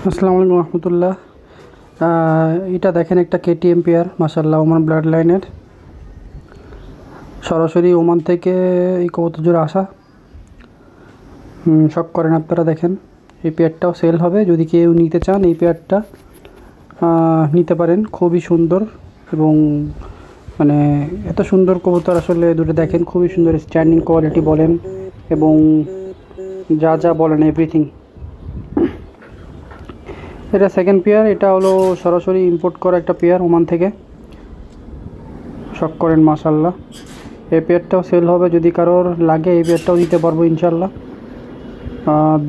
আসসালামু আলাইকুম রহমতুল্লাহ। এটা দেখেন একটা কেটিএম পেয়ার, মাশাআল্লাহ ওমান ব্লাড লাইনের, সরাসরি ওমান থেকে এই কবুতর জোড়া আসা। শখ করেন আপনারা। দেখেন এই পেয়ারটাও সেল হবে, যদি কেউ নিতে চান এই পেয়ারটা নিতে পারেন। খুবই সুন্দর এবং মানে এত সুন্দর কবুতর আসলে দুটো দেখেন, খুবই সুন্দর স্ট্যান্ডিং কোয়ালিটি বলেন এবং যা যা বলেন এভরিথিং। এটা সেকেন্ড পেয়ার, এটা হলো সরাসরি ইম্পোর্ট করা একটা পেয়ার ওমান থেকে। শখ করেন মাশাআল্লাহ। এই পেয়ারটাও সেল হবে, যদি কারোর লাগে এই পেয়ারটাও দিতে পারবো ইনশাল্লাহ।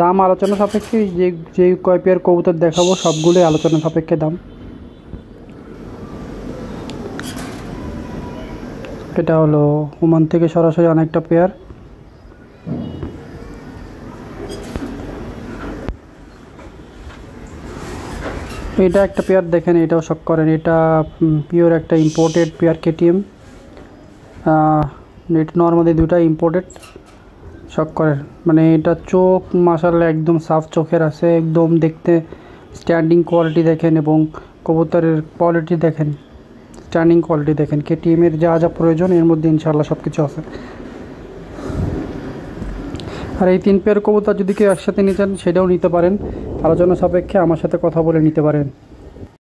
দাম আলোচনা সাপেক্ষে, যে যে কয় পেয়ার কবুতর দেখাবো সবগুলোই আলোচনা সাপেক্ষে দাম। এটা হলো ওমান থেকে সরাসরি অনেকটা পেয়ার। এটা একটা পেয়ার দেখেন, এটাও শখ করেন। এটা পিওর একটা ইম্পোর্টেড পেয়ার কেটিএম। এটা নর্মালি দুটা ইম্পোর্টেড। শখ করেন মানে এটা চোখ মাশাআল্লাহ একদম সাফ চোখের আছে, একদম দেখতে স্ট্যান্ডিং কোয়ালিটি দেখেন এবং কবুতরের কোয়ালিটি দেখেন, স্ট্যান্ডিং কোয়ালিটি দেখেন। কেটিএমের যা যা প্রয়োজন এর মধ্যে ইনশাআল্লাহ সব কিছু আছে। আর এই তিন পেয়ার কবুতর যদি কেউ একসাথে নিতে চান সেটাও নিতে পারেন, আলোচনা সাপেক্ষে আমার সাথে কথা বলে নিতে পারেন।